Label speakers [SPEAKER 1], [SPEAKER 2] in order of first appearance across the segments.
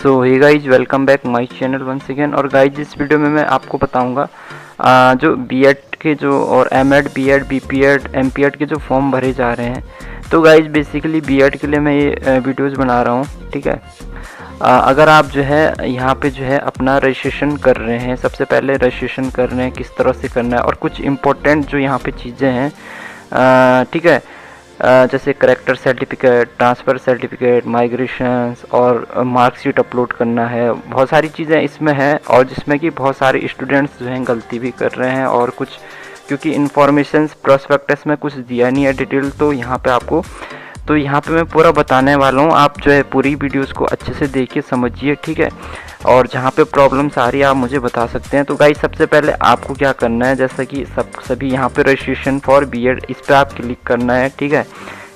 [SPEAKER 1] So hey guys, welcome back my channel once again. और guys इस video में मैं आपको बताऊंगा जो बीएड के जो और एमएड, बीएड, बीपीएड, एमपीएड के जो फॉर्म भरे जा रहे हैं। तो गाइज बेसिकली बीएड के लिए मैं ये वीडियोज़ बना रहा हूँ, ठीक है। अगर आप जो है यहाँ पे जो है अपना रजिस्ट्रेशन कर रहे हैं, सबसे पहले रजिस्ट्रेशन कर रहे हैं किस तरह से करना है और कुछ इम्पोर्टेंट जो यहाँ पे चीज़ें हैं, ठीक है, जैसे character certificate, transfer certificate, migrations और मार्कशीट अपलोड करना है। बहुत सारी चीज़ें इसमें हैं और जिसमें कि बहुत सारे स्टूडेंट्स जो हैं गलती भी कर रहे हैं और कुछ क्योंकि इन्फॉर्मेशंस प्रोस्पेक्टस में कुछ दिया नहीं है डिटेल, तो यहाँ पे मैं पूरा बताने वाला हूँ। आप जो है पूरी वीडियोस को अच्छे से देखिए, समझिए, ठीक है। और जहाँ पे प्रॉब्लम्स आ रही है आप मुझे बता सकते हैं। तो गाइस सबसे पहले आपको क्या करना है, जैसा कि सभी यहाँ पे रजिस्ट्रेशन फॉर बीएड, इस पर आप क्लिक करना है, ठीक है।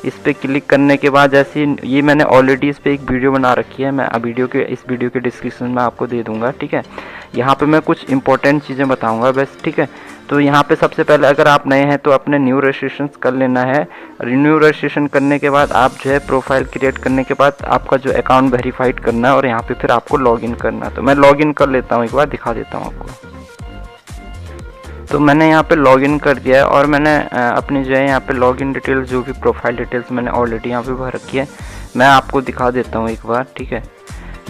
[SPEAKER 1] इस पर क्लिक करने के बाद जैसे ये मैंने ऑलरेडी इस पर एक वीडियो बना रखी है, मैं इस वीडियो के डिस्क्रिप्शन में आपको दे दूँगा, ठीक है। यहाँ पर मैं कुछ इंपॉर्टेंट चीज़ें बताऊँगा बस, ठीक है। तो यहाँ पे सबसे पहले अगर आप नए हैं तो अपने न्यू रजिस्ट्रेशन कर लेना है। न्यू रजिस्ट्रेशन करने के बाद आप जो है प्रोफाइल क्रिएट करने के बाद आपका जो अकाउंट वेरीफाइड करना है और यहाँ पे फिर आपको लॉगिन करना है। तो मैं लॉगिन कर लेता हूँ, एक बार दिखा देता हूँ आपको। तो मैंने यहाँ पे लॉगिन कर दिया है और मैंने अपनी जो है यहाँ पे लॉगिन डिटेल्स, जो भी प्रोफाइल डिटेल्स मैंने ऑलरेडी यहाँ पे भर रखी है, मैं आपको दिखा देता हूँ एक बार, ठीक है।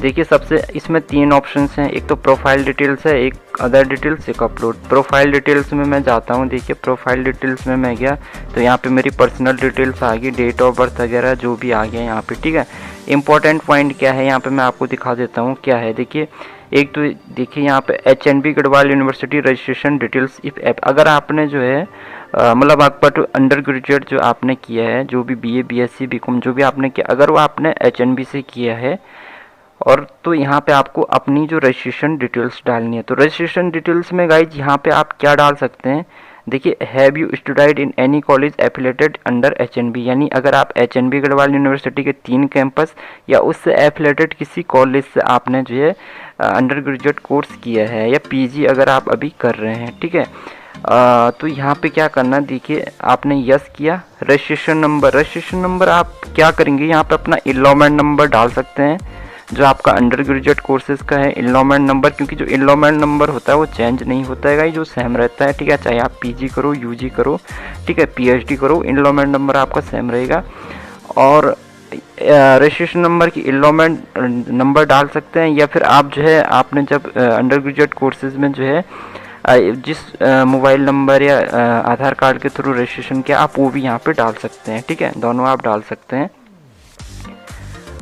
[SPEAKER 1] देखिए सबसे इसमें 3 ऑप्शंस हैं, एक तो प्रोफाइल डिटेल्स है, एक अदर डिटेल्स, एक अपलोड। प्रोफाइल डिटेल्स में मैं जाता हूँ। देखिए प्रोफाइल डिटेल्स में मैं गया तो यहाँ पे मेरी पर्सनल डिटेल्स आ गई, डेट ऑफ बर्थ वगैरह जो भी आ गया यहाँ पे, ठीक है। इंपॉर्टेंट पॉइंट क्या है यहाँ पे मैं आपको दिखा देता हूँ क्या है। देखिए एक तो देखिए यहाँ पे HNB Garhwal university registration details if app. अगर आपने जो है मतलब आपका तो अंडर ग्रेजुएट जो आपने किया है, जो भी BA, BSc, BCom जो भी आपने किया, अगर वो आपने HNB से किया है और तो यहाँ पे आपको अपनी जो रजिस्ट्रेशन डिटेल्स डालनी है। तो रजिस्ट्रेशन डिटेल्स में गाइज यहाँ पे आप क्या डाल सकते हैं, देखिए have you studied in any college affiliated under HNB, यानी अगर आप HNB गढ़वाल यूनिवर्सिटी के 3 कैंपस या उससे एफिलेटेड किसी कॉलेज से आपने जो है अंडर ग्रेजुएट कोर्स किया है या PG अगर आप अभी कर रहे हैं, ठीक है। तो यहाँ पे क्या करना, देखिए आपने यस किया। रजिस्ट्रेशन नंबर आप क्या करेंगे, यहाँ पे अपना इनरोलमेंट नंबर डाल सकते हैं जो आपका अंडर ग्रेजुएट कोर्सेज का है। इनरोलमेंट नंबर, क्योंकि जो इनरोलमेंट नंबर होता है वो चेंज नहीं होता है, जो सेम रहता है, ठीक है। चाहे आप PG करो, UG करो, ठीक है, PhD करो, इनरोलमेंट नंबर आपका सेम रहेगा। और रजिस्ट्रेशन नंबर की इनरोलमेंट नंबर डाल सकते हैं, या फिर आप जो है आपने जब अंडर ग्रेजुएट कोर्सेज में जो है जिस मोबाइल नंबर या आधार कार्ड के थ्रू रजिस्ट्रेशन किया आप वो भी यहाँ पे डाल सकते हैं, ठीक है। दोनों आप डाल सकते हैं।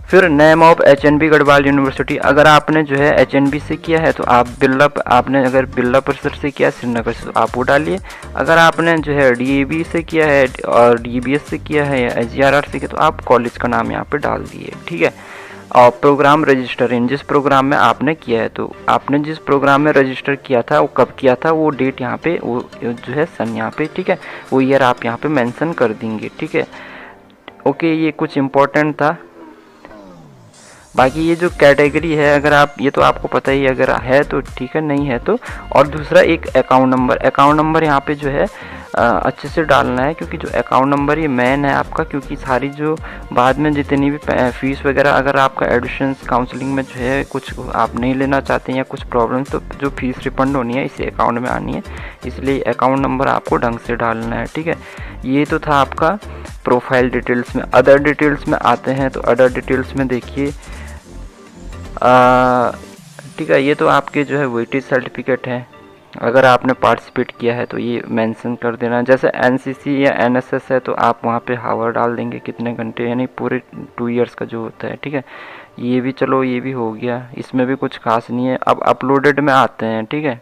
[SPEAKER 1] फिर name of HNB Garhwal university, अगर आपने जो है HNB से किया है तो आप आपने अगर बिरला परिसर से किया है श्रीनगर से तो आप वो डालिए। अगर आपने जो है DAV से किया है और DBS से किया है या SGRR से किया तो आप कॉलेज का नाम यहाँ पे डाल दिए, ठीक है। और प्रोग्राम रजिस्टर इन, जिस प्रोग्राम में आपने किया है, तो आपने जिस प्रोग्राम में रजिस्टर किया था वो कब किया था, वो डेट यहाँ पे, वो जो है सन यहाँ पे, ठीक है, वो ईयर आप यहाँ पे मेंशन कर देंगे, ठीक है। ओके, ये कुछ इम्पोर्टेंट था। बाकी ये जो कैटेगरी है, अगर आप, ये तो आपको पता ही, अगर है तो ठीक है, नहीं है तो। और दूसरा एक अकाउंट नंबर यहाँ पे जो है अच्छे से डालना है, क्योंकि जो अकाउंट नंबर ये मेन है आपका, क्योंकि सारी जो बाद में जितनी भी फीस वगैरह, अगर आपका एडमिशन काउंसलिंग में जो है कुछ आप नहीं लेना चाहते हैं या कुछ प्रॉब्लम, तो जो फीस रिफंड होनी है इसी अकाउंट में आनी है, इसलिए अकाउंट नंबर आपको ढंग से डालना है, ठीक है। ये तो था आपका प्रोफाइल डिटेल्स में। अदर डिटेल्स में आते हैं, तो अदर डिटेल्स में देखिए ठीक है, ये तो आपके जो है वेटेज सर्टिफिकेट है, अगर आपने पार्टिसिपेट किया है तो ये मेंशन कर देना। जैसे NCC या NSS है तो आप वहाँ पे हावर डाल देंगे, कितने घंटे, यानी पूरे 2 इयर्स का जो होता है, ठीक है। ये भी चलो, ये भी हो गया, इसमें भी कुछ खास नहीं है। अब अपलोडेड में आते हैं, ठीक है।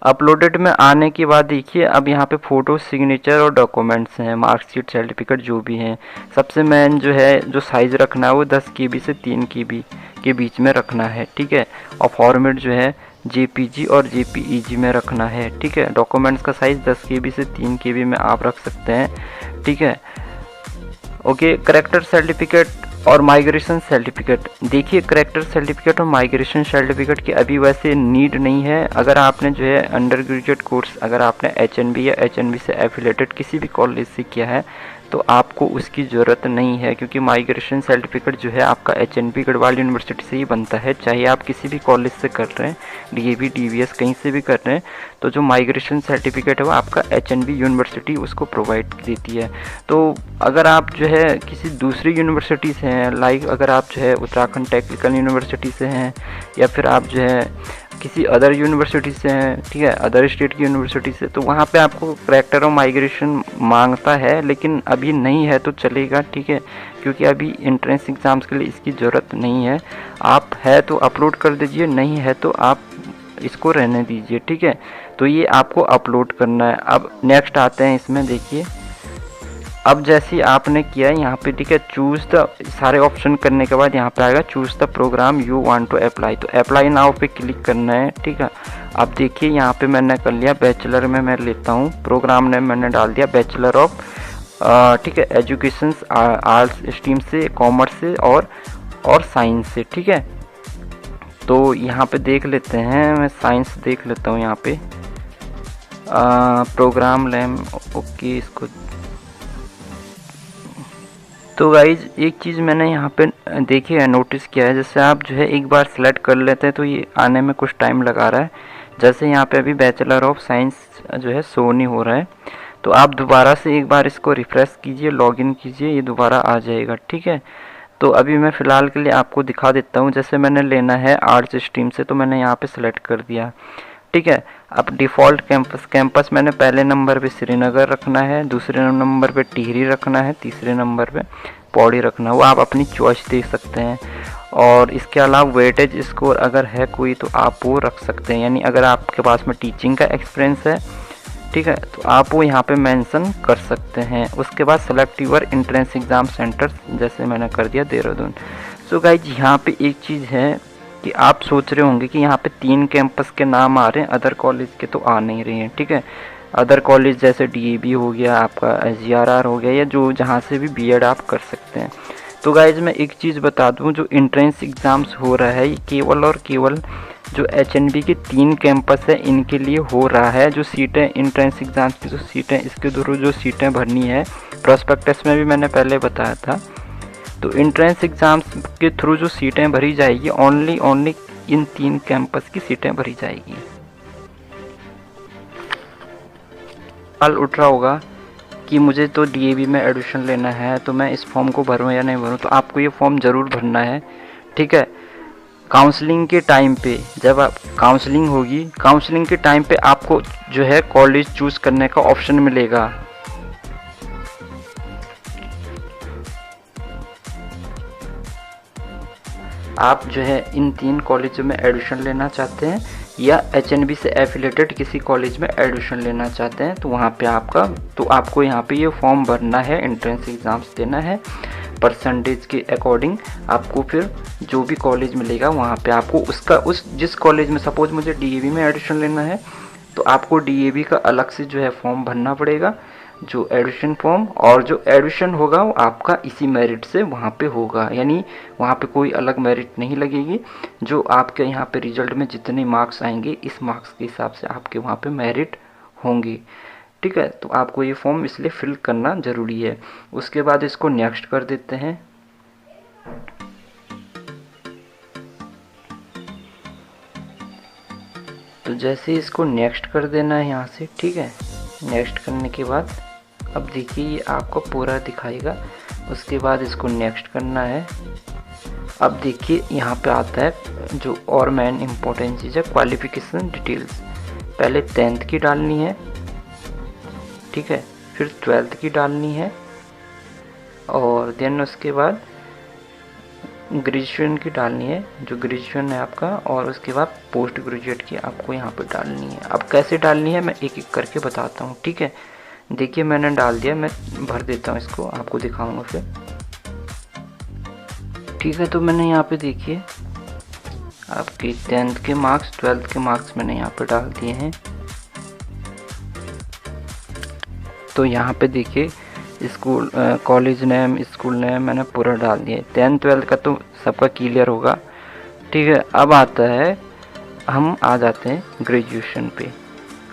[SPEAKER 1] अपलोडेड में आने के बाद देखिए अब यहाँ पे फ़ोटो, सिग्नेचर और डॉक्यूमेंट्स हैं, मार्कशीट, सर्टिफिकेट जो भी हैं। सबसे मेन जो है, जो साइज़ रखना है वो 10 KB से 3 KB के बीच में रखना है, ठीक है। और फॉर्मेट जो है JPG और JPEG में रखना है, ठीक है। डॉक्यूमेंट्स का साइज़ 10 KB से 3 KB में आप रख सकते हैं, ठीक है। ओके, करेक्टर सर्टिफिकेट और माइग्रेशन सर्टिफिकेट, देखिए करेक्टर सर्टिफिकेट और माइग्रेशन सर्टिफिकेट की अभी वैसे नीड नहीं है। अगर आपने जो है अंडर ग्रेजुएट कोर्स, अगर आपने HNB या HNB से एफिलेटेड किसी भी कॉलेज से किया है तो आपको उसकी ज़रूरत नहीं है, क्योंकि माइग्रेशन सर्टिफिकेट जो है आपका HNB गढ़वाल यूनिवर्सिटी से ही बनता है। चाहे आप किसी भी कॉलेज से कर रहे हैं, DAV DVS कहीं से भी कर रहे हैं, तो जो माइग्रेशन सर्टिफिकेट है वो आपका HNB यूनिवर्सिटी उसको प्रोवाइड देती है। तो अगर आप जो है किसी दूसरी यूनिवर्सिटी से हैं, लाइक अगर आप जो है उत्तराखंड टेक्निकल यूनिवर्सिटी से हैं, या फिर आप जो है किसी अदर यूनिवर्सिटी से हैं, ठीक है, अदर स्टेट की यूनिवर्सिटी से, तो वहाँ पे आपको करैक्टर ऑफ माइग्रेशन मांगता है, लेकिन अभी नहीं है तो चलेगा, ठीक है, क्योंकि अभी एंट्रेंस एग्ज़ाम्स के लिए इसकी ज़रूरत नहीं है। आप है तो अपलोड कर दीजिए, नहीं है तो आप इसको रहने दीजिए, ठीक है। तो ये आपको अपलोड करना है। अब नेक्स्ट आते हैं इसमें, देखिए अब जैसे आपने किया है यहाँ पे, ठीक है, चूज़ द, सारे ऑप्शन करने के बाद यहाँ पे आएगा choose the program you want to apply, तो अप्लाई नाउ पे क्लिक करना है, ठीक है। अब देखिए यहाँ पे मैंने कर लिया, बैचलर में मैं लेता हूँ, प्रोग्राम नेम मैंने डाल दिया बैचलर ऑफ, ठीक है, एजुकेशन आर्ट्स स्ट्रीम से, कॉमर्स से और साइंस से, ठीक है। तो यहाँ पे देख लेते हैं, मैं साइंस देख लेता हूँ यहाँ पे, प्रोग्राम नेम, ओके, इसको। तो गाइज एक चीज़ मैंने यहाँ पे देखी है, नोटिस किया है, जैसे आप जो है एक बार सेलेक्ट कर लेते हैं तो ये आने में कुछ टाइम लगा रहा है। जैसे यहाँ पे अभी बैचलर ऑफ साइंस जो है शो नहीं हो रहा है, तो आप दोबारा से एक बार इसको रिफ़्रेश कीजिए, लॉगिन कीजिए, ये दोबारा आ जाएगा, ठीक है। तो अभी मैं फ़िलहाल के लिए आपको दिखा देता हूँ। जैसे मैंने लेना है आर्ट्स स्ट्रीम से, तो मैंने यहाँ पर सेलेक्ट कर दिया, ठीक है। अब डिफ़ॉल्ट कैंपस मैंने पहले नंबर पे श्रीनगर रखना है, दूसरे नंबर पे टिहरी रखना है, तीसरे नंबर पे पौड़ी रखना है, वो आप अपनी चॉइस दे सकते हैं। और इसके अलावा वेटेज स्कोर अगर है कोई तो आप वो रख सकते हैं, यानी अगर आपके पास में टीचिंग का एक्सपीरियंस है, ठीक है, तो आप वो यहाँ पे मेंशन कर सकते हैं। उसके बाद select your entrance exam centre, जैसे मैंने कर दिया देहरादून। सो गाइज यहाँ पे एक चीज़ है कि आप सोच रहे होंगे कि यहाँ पे 3 कैंपस के नाम आ रहे हैं, अदर कॉलेज के तो आ नहीं रहे हैं, ठीक है। अदर कॉलेज जैसे DAV हो गया, आपका SGRR हो गया, या जो जहाँ से भी B.Ed आप कर सकते हैं। तो गाइज मैं एक चीज़ बता दूँ, जो एंट्रेंस एग्ज़ाम्स हो रहा है ये केवल और केवल जो HNB के 3 कैंपस है इनके लिए हो रहा है। जो सीटें एंट्रेंस एग्ज़ाम्स की जो सीटें, इसके थ्रू जो सीटें भरनी है, प्रोस्पेक्टस में भी मैंने पहले बताया था, तो एंट्रेंस एग्ज़ाम्स के थ्रू जो सीटें भरी जाएगी, ओनली इन 3 कैंपस की सीटें भरी जाएगी। सवाल उठ रहा होगा कि मुझे तो DAV में एडमिशन लेना है, तो मैं इस फॉर्म को भरूँ या नहीं भरूँ, तो आपको ये फॉर्म ज़रूर भरना है, ठीक है। काउंसलिंग के टाइम पे, जब आप काउंसलिंग होगी, काउंसलिंग के टाइम पे आपको जो है कॉलेज चूज़ करने का ऑप्शन मिलेगा। आप जो है इन 3 कॉलेजों में एडमिशन लेना चाहते हैं या HNB से एफिलेटेड किसी कॉलेज में एडमिशन लेना चाहते हैं, तो वहाँ पे आपको यहाँ पे ये फॉर्म भरना है, एंट्रेंस एग्ज़ाम्स देना है, परसेंटेज के अकॉर्डिंग आपको फिर जो भी कॉलेज मिलेगा वहाँ पे आपको जिस कॉलेज में, सपोज मुझे DAV में एडमिशन लेना है, तो आपको DAV का अलग से जो है फॉर्म भरना पड़ेगा, जो एडमिशन फॉर्म, और जो एडमिशन होगा वो आपका इसी मेरिट से वहाँ पे होगा, यानी वहाँ पे कोई अलग मेरिट नहीं लगेगी। जो आपके यहाँ पे रिजल्ट में जितने मार्क्स आएंगे, इस मार्क्स के हिसाब से आपके वहाँ पे मेरिट होंगे, ठीक है। तो आपको ये फॉर्म इसलिए फिल करना ज़रूरी है। उसके बाद इसको नेक्स्ट कर देते हैं। तो जैसे इसको नेक्स्ट कर देना है यहाँ से, ठीक है। नेक्स्ट करने के बाद अब देखिए ये आपको पूरा दिखाएगा। उसके बाद इसको नेक्स्ट करना है। अब देखिए यहाँ पे आता है जो और मेन इम्पोर्टेंट चीज़ है, क्वालिफिकेशन डिटेल्स। पहले 10th की डालनी है, ठीक है, फिर 12th की डालनी है, और देन उसके बाद ग्रेजुएशन की डालनी है, जो ग्रेजुएशन है आपका, और उसके बाद पोस्ट ग्रेजुएट की आपको यहाँ पे डालनी है। अब कैसे डालनी है मैं एक एक करके बताता हूँ, ठीक है। देखिए मैंने डाल दिया, मैं भर देता हूँ इसको, आपको दिखाऊंगा फिर, ठीक है। तो मैंने यहाँ पे देखिए आपके 10th के मार्क्स, 12th के मार्क्स मैंने यहाँ पे डाल दिए हैं। तो यहाँ पे देखिए school, college name, school name मैंने पूरा डाल दिया। 10th 12th का तो सबका क्लियर होगा, ठीक है। अब आता है, हम आ जाते हैं ग्रेजुएशन पे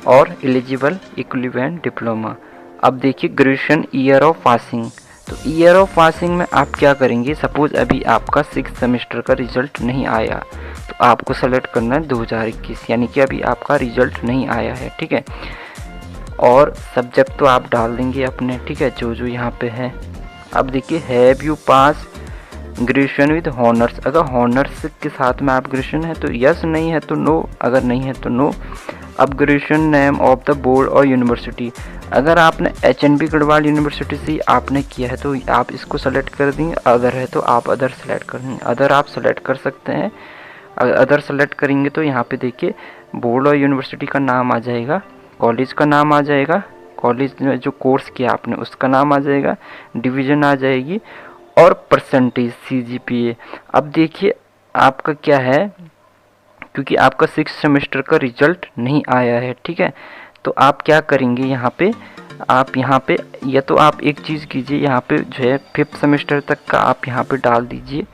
[SPEAKER 1] और एलिजिबल इक्विवेलेंट डिप्लोमा। अब देखिए ग्रेजुएशन ईयर ऑफ पासिंग, तो ईयर ऑफ पासिंग में आप क्या करेंगे, सपोज अभी आपका 6 सेमेस्टर का रिजल्ट नहीं आया तो आपको सेलेक्ट करना है 2021, यानी कि अभी आपका रिजल्ट नहीं आया है, ठीक है। और सब्जेक्ट तो आप डाल देंगे अपने, ठीक है, जो जो यहाँ पे है। अब देखिए have you pass graduation with honours, अगर हॉनर्स के साथ में आप ग्रेजुएशन है तो यस, नहीं है तो नो, अगर नहीं है तो नो। अब graduation name of the board और यूनिवर्सिटी, अगर आपने HNB गढ़वाल यूनिवर्सिटी से आपने किया है तो आप इसको सेलेक्ट कर देंगे, अदर है तो आप अदर सेलेक्ट कर देंगे, अदर आप सेलेक्ट कर सकते हैं। अदर सेलेक्ट करेंगे तो यहाँ पे देखिए बोर्ड और यूनिवर्सिटी का नाम आ जाएगा, कॉलेज का नाम आ जाएगा, कॉलेज में जो कोर्स किया आपने उसका नाम आ जाएगा, डिवीज़न आ जाएगी और परसेंटेज CGPA। अब देखिए आपका क्या है, क्योंकि आपका 6 सेमेस्टर का रिजल्ट नहीं आया है, ठीक है, तो आप क्या करेंगे यहाँ पे, आप यहाँ पे या तो आप एक चीज़ कीजिए, यहाँ पे जो है 5th सेमेस्टर तक का आप यहाँ पे डाल दीजिए,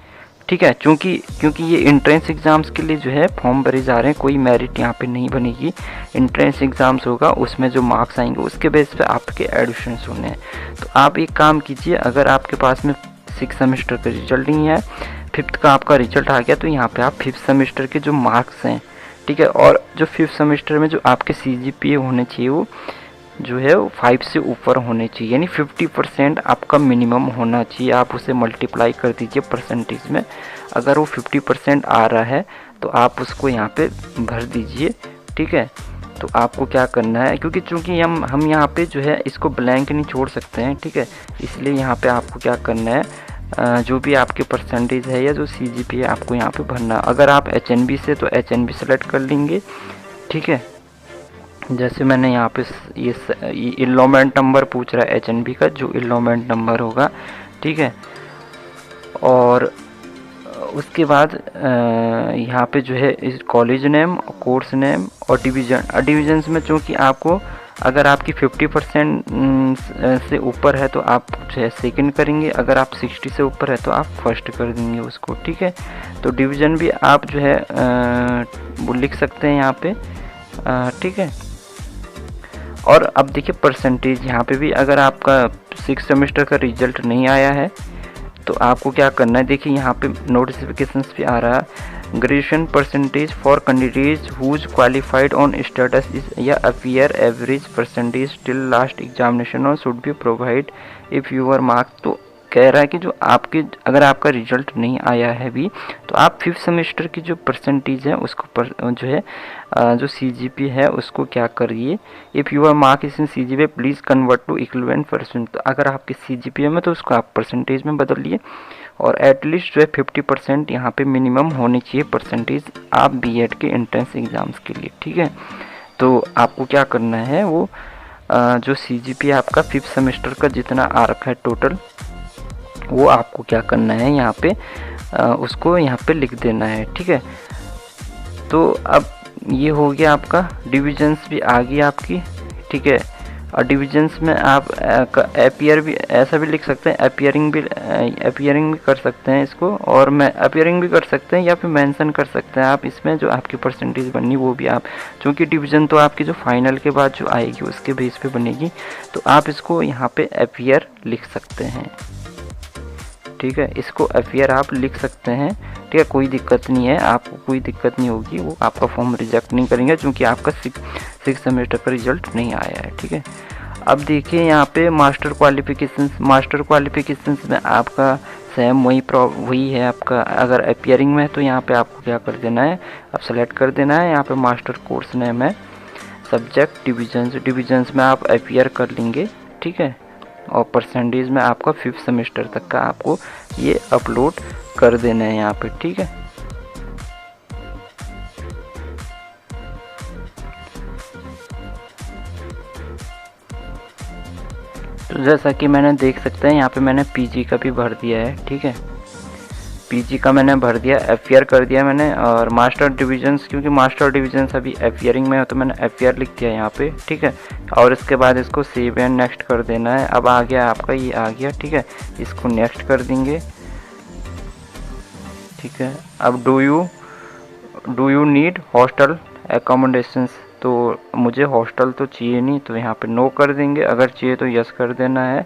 [SPEAKER 1] ठीक है, क्योंकि ये इंट्रेंस एग्ज़ाम्स के लिए जो है फॉर्म भरे जा रहे हैं, कोई मेरिट यहाँ पे नहीं बनेगी, इंट्रेंस एग्ज़ाम्स होगा, उसमें जो मार्क्स आएंगे उसके बेस पे आपके एडमिशन होने हैं। तो आप एक काम कीजिए, अगर आपके पास में 6 सेमेस्टर का रिजल्ट नहीं है, 5th का आपका रिजल्ट आ गया, तो यहाँ पे आप 5th सेमेस्टर के जो मार्क्स हैं, ठीक है, और जो 5th सेमेस्टर में जो आपके CGPA होने चाहिए वो जो है वो 5 से ऊपर होने चाहिए, यानी 50% आपका मिनिमम होना चाहिए। आप उसे मल्टीप्लाई कर दीजिए परसेंटेज में, अगर वो 50% आ रहा है तो आप उसको यहाँ पे भर दीजिए, ठीक है। तो आपको क्या करना है, क्योंकि चूँकि हम यहाँ पे जो है इसको ब्लैंक नहीं छोड़ सकते हैं, ठीक है, इसलिए यहाँ पे आपको क्या करना है, जो भी आपके परसेंटेज है या जो CGPA आपको यहाँ पे भरना। अगर आप HNB से तो HNB सेलेक्ट कर लेंगे, ठीक है, जैसे मैंने यहाँ पे ये इनरोलमेंट नंबर पूछ रहा है HNB का, जो इनरोलमेंट नंबर होगा, ठीक है। और उसके बाद यहाँ पे जो है इस कॉलेज नेम, कोर्स नेम और डिवीजन्स में चूँकि आपको अगर आपकी 50% से ऊपर है तो आप जो है सेकेंड करेंगे, अगर आप 60 से ऊपर है तो आप फर्स्ट कर देंगे उसको, ठीक है। तो डिवीज़न भी आप जो है वो लिख सकते हैं यहाँ पे, ठीक है। और अब देखिए परसेंटेज यहाँ पे भी, अगर आपका 6 सेमेस्टर का रिजल्ट नहीं आया है तो आपको क्या करना है, देखिए यहाँ पे नोटिफिकेशंस भी आ रहा है, graduation percentage for candidates who's qualified on status is या appear average percentage till last examination और should be provide if your mark. तो कह रहा है कि जो आपके अगर आपका रिजल्ट नहीं आया है भी तो आप 5th सेमेस्टर की जो परसेंटेज है उसको जो है जो CGPA है उसको क्या करिए, if your mark is in CGPA please convert to equivalent percent. तो अगर आपके CGPA में तो उसको आप परसेंटेज में बदल लिए, और एटलीस्ट जो है 50% यहाँ पे मिनिमम होनी चाहिए परसेंटेज आप B.Ed के एंट्रेंस एग्ज़ाम्स के लिए, ठीक है। तो आपको क्या करना है, वो जो CGPA आपका 5th सेमेस्टर का जितना आ रखा है टोटल, वो आपको क्या करना है यहाँ पे उसको यहाँ पे लिख देना है, ठीक है। तो अब ये हो गया आपका, डिविजन्स भी आ गई आपकी, ठीक है। और डिविजन्स में आप अपीयर भी ऐसा भी लिख सकते हैं, अपीयरिंग भी कर सकते हैं इसको, और मैं अपीयरिंग भी कर सकते हैं या फिर मेंशन कर सकते हैं आप इसमें जो आपकी परसेंटेज बननी वो भी आप, क्योंकि डिवीज़न तो आपकी जो फाइनल के बाद जो आएगी उसके बेस पे बनेगी, तो आप इसको यहाँ पे अपीयर लिख सकते हैं, ठीक है। इसको अपीयर आप लिख सकते हैं, ठीक है, कोई दिक्कत नहीं है, आपको कोई दिक्कत नहीं होगी, वो आपका फॉर्म रिजेक्ट नहीं करेंगे क्योंकि आपका 6 सेमेस्टर का रिजल्ट नहीं आया है, ठीक है। अब देखिए यहाँ पे मास्टर क्वालिफिकेशंस में आपका सेम वही है आपका, अगर अपीयरिंग में है तो यहाँ पे आपको क्या कर देना है, आप सेलेक्ट कर देना है, यहाँ पे मास्टर कोर्स नेम है, सब्जेक्ट डिविजन्स में आप अपीयर कर लेंगे, ठीक है। और परसेंटेज में आपका 5th सेमेस्टर तक का आपको ये अपलोड कर देना है यहाँ पे, ठीक है। तो जैसा कि मैंने देख सकते हैं यहाँ पे मैंने PG का भी भर दिया है, ठीक है, PG का मैंने भर दिया, अपीयर कर दिया मैंने। और मास्टर डिविजन्स, क्योंकि मास्टर डिविजन्स अभी अपीयरिंग में है तो मैंने अपीयर लिख दिया यहाँ पे, ठीक है। और इसके बाद इसको सेव एंड नेक्स्ट कर देना है। अब आ गया आपका, ये आ गया, ठीक है, इसको नेक्स्ट कर देंगे, ठीक है। अब do you need hostel accommodations, तो मुझे हॉस्टल तो चाहिए नहीं, तो यहाँ पे नो कर देंगे। अगर चाहिए तो यस कर देना है,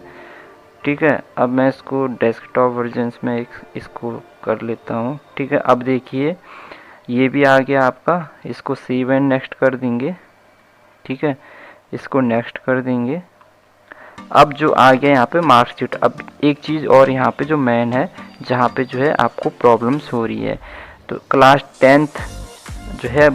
[SPEAKER 1] ठीक है। अब मैं इसको डेस्कटॉप वर्जन्स में इसको कर लेता हूँ, ठीक है। अब देखिए ये भी आ गया आपका, इसको सेव एंड नेक्स्ट कर देंगे, ठीक है। इसको नेक्स्ट कर देंगे। अब जो आ गया यहाँ पे मार्कशीट। अब एक चीज़ और यहाँ पे जो मेन है, जहाँ पे जो है आपको प्रॉब्लम्स हो रही है, तो क्लास 10th जो है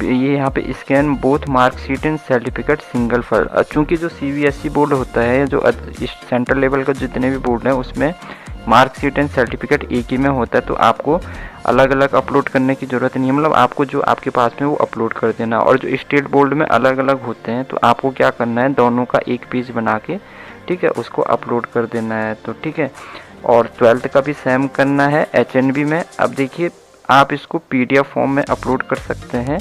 [SPEAKER 1] ये यहाँ पे scan both marksheet and certificate single file. चूँकि जो CBSE बोर्ड होता है, जो सेंट्रल लेवल का जितने भी बोर्ड हैं उसमें मार्कशीट एंड सर्टिफिकेट एक ही में होता है, तो आपको अलग अलग अपलोड करने की ज़रूरत नहीं है। मतलब आपको जो आपके पास में वो अपलोड कर देना। और जो स्टेट बोर्ड में अलग अलग होते हैं, तो आपको क्या करना है, दोनों का एक पेज बना के, ठीक है, उसको अपलोड कर देना है, तो ठीक है। और 12th का भी सेम करना है HNB में। अब देखिए आप इसको PDF फॉर्म में अपलोड कर सकते हैं,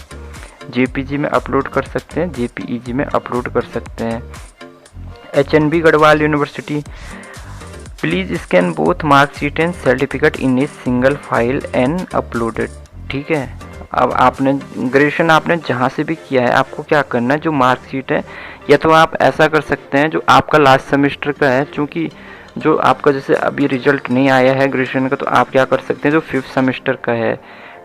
[SPEAKER 1] JPG में अपलोड कर सकते हैं, JPEG में अपलोड कर सकते हैं। HNB Garhwal university, please scan both marksheet and certificate in a single file and uploaded, ठीक है। अब आपने ग्रेजुएशन आपने जहाँ से भी किया है, आपको क्या करना है, जो मार्कशीट है, या तो आप ऐसा कर सकते हैं जो आपका लास्ट सेमेस्टर का है, क्योंकि जो आपका जैसे अभी रिजल्ट नहीं आया है ग्रेजुएशन का, तो आप क्या कर सकते हैं, जो 5th सेमेस्टर का है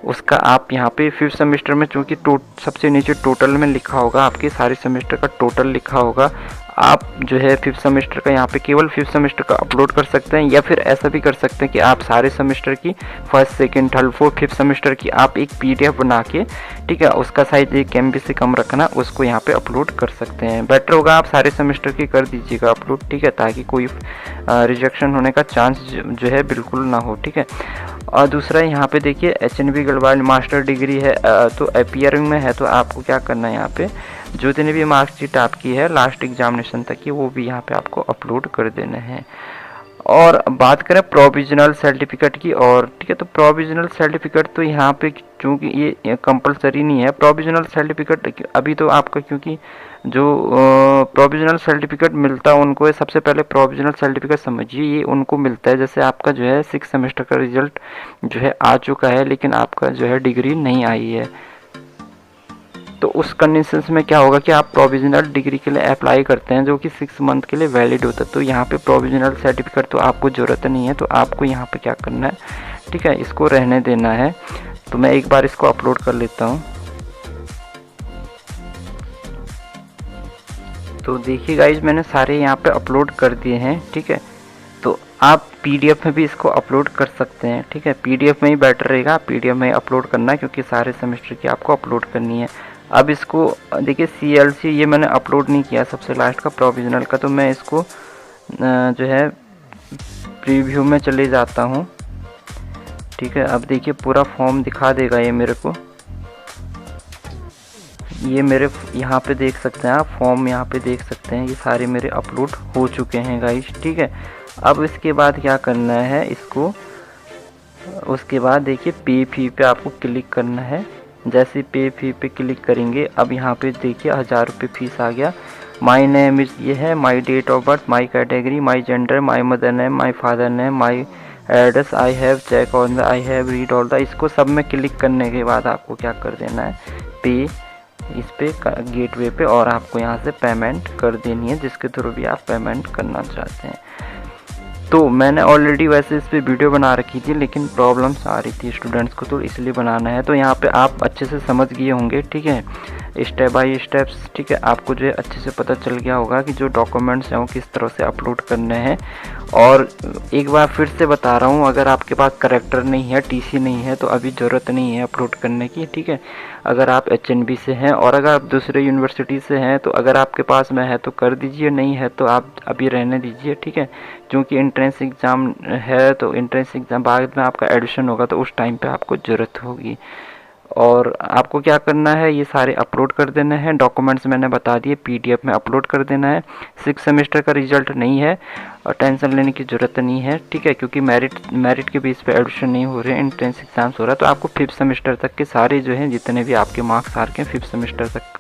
[SPEAKER 1] उसका आप यहाँ पे 5th सेमेस्टर में, चूँकि सबसे नीचे टोटल में लिखा होगा, आपके सारे सेमेस्टर का टोटल लिखा होगा, आप जो है 5th सेमेस्टर का यहाँ पे केवल 5th सेमेस्टर का अपलोड कर सकते हैं। या फिर ऐसा भी कर सकते हैं कि आप सारे सेमेस्टर की 1st, 2nd, 3rd, 4th, 5th semester की आप एक PDF बना के, ठीक है, उसका साइज 1 MB से कम रखना, उसको यहाँ पे अपलोड कर सकते हैं। बेटर होगा आप सारे सेमेस्टर की कर दीजिएगा अपलोड, ठीक है, ताकि कोई रिजेक्शन होने का चांस जो है बिल्कुल ना हो, ठीक है। और दूसरा यहाँ पे देखिए HNB गढ़वाल मास्टर डिग्री है, तो अपीयरिंग में है, तो आपको क्या करना है, यहाँ पे जो जितनी भी मार्कशीट आपकी है लास्ट एग्जामिनेशन तक की, वो भी यहाँ पे आपको अपलोड कर देने हैं। और बात करें प्रोविजनल सर्टिफिकेट की, और ठीक है, तो प्रोविजनल सर्टिफिकेट तो यहाँ पे चूँकि ये कंपलसरी नहीं है प्रोविजनल सर्टिफिकेट अभी तो आपका, क्योंकि जो प्रोविजनल सर्टिफिकेट मिलता है उनको, सबसे पहले प्रोविजनल सर्टिफिकेट समझिए, ये उनको मिलता है जैसे आपका जो है 6th सेमेस्टर का रिजल्ट जो है आ चुका है, लेकिन आपका जो है डिग्री नहीं आई है, तो उस कंडीशंस में क्या होगा कि आप प्रोविजनल डिग्री के लिए अप्लाई करते हैं, जो कि 6 मंथ के लिए वैलिड होता है। तो यहाँ पे प्रोविजनल सर्टिफिकेट तो आपको ज़रूरत नहीं है, तो आपको यहाँ पे क्या करना है, ठीक है, इसको रहने देना है। तो मैं एक बार इसको अपलोड कर लेता हूँ। तो देखिए गाइज, मैंने सारे यहाँ पे अपलोड कर दिए हैं, ठीक है। तो आप PDF में भी इसको अपलोड कर सकते हैं, ठीक है। PDF में ही बेटर रहेगा, PDF में अपलोड करना, क्योंकि सारे सेमेस्टर की आपको अपलोड करनी है। अब इसको देखिए CLC ये मैंने अपलोड नहीं किया सबसे लास्ट का प्रोविजनल का, तो मैं इसको जो है प्रीव्यू में चले जाता हूँ, ठीक है। अब देखिए पूरा फॉर्म दिखा देगा ये मेरे को, ये मेरे यहाँ पे देख सकते हैं आप, फॉर्म यहाँ पे देख सकते हैं, ये सारे मेरे अपलोड हो चुके हैं गाइस, ठीक है। अब इसके बाद क्या करना है, इसको उसके बाद देखिए पे फी पे आपको क्लिक करना है। जैसे पे फी पे क्लिक करेंगे, अब यहाँ पे देखिए 1000 रुपये फीस आ गया। माई नेम इज ये है, my date of birth, my category, my gender, my mother name, my father name, my address, I have check on the, I have read all the. इसको सब में क्लिक करने के बाद आपको क्या कर देना है, पे इस पे गेटवे पे, और आपको यहाँ से पेमेंट कर देनी है, जिसके थ्रू भी आप पेमेंट करना चाहते हैं। तो मैंने ऑलरेडी वैसे इस पे वीडियो बना रखी थी, लेकिन प्रॉब्लम्स आ रही थी स्टूडेंट्स को, तो इसलिए बनाना है। तो यहाँ पे आप अच्छे से समझ गए होंगे, ठीक है, स्टेप बाय स्टेप्स, ठीक है। आपको जो है अच्छे से पता चल गया होगा कि जो डॉक्यूमेंट्स हैं वो किस तरह से अपलोड करने हैं। और एक बार फिर से बता रहा हूँ, अगर आपके पास करेक्टर नहीं है, TC नहीं है, तो अभी ज़रूरत नहीं है अपलोड करने की, ठीक है। अगर आप HNB से हैं और अगर आप दूसरे यूनिवर्सिटी से हैं, तो अगर आपके पास में है तो कर दीजिए, नहीं है तो आप अभी रहने दीजिए, ठीक है। क्योंकि एंट्रेंस एग्ज़ाम है, तो एंट्रेंस एग्ज़ाम बाद में आपका एडमिशन होगा, तो उस टाइम पे आपको ज़रूरत होगी। और आपको क्या करना है, ये सारे अपलोड कर देने हैं। डॉक्यूमेंट्स मैंने बता दिए, PDF में अपलोड कर देना है। 6 सेमेस्टर का रिजल्ट नहीं है और टेंशन लेने की ज़रूरत नहीं है, ठीक है, क्योंकि मेरिट के बेस पे एडमिशन नहीं हो रहे हैं, एंट्रेंस एग्जाम्स हो रहा है। तो आपको 5th सेमेस्टर तक के सारे जो हैं, जितने भी आपके मार्क्स आ रखे हैं 5th सेमेस्टर तक,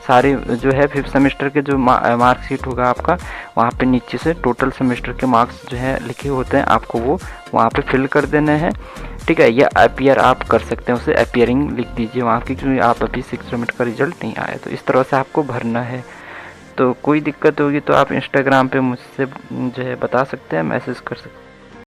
[SPEAKER 1] सारे जो है 5th सेमेस्टर के जो मार्कशीट होगा आपका, वहाँ पे नीचे से टोटल सेमेस्टर के मार्क्स जो है लिखे होते हैं, आपको वो वहाँ पे फिल कर देने हैं, ठीक है। या अपीयर आप कर सकते हैं, उसे अपीयरिंग लिख दीजिए वहाँ की, क्योंकि आप अभी 6 मिनट का रिजल्ट नहीं आया। तो इस तरह से आपको भरना है। तो कोई दिक्कत होगी तो आप इंस्टाग्राम पे मुझसे जो है बता सकते हैं, मैसेज कर सकते हैं।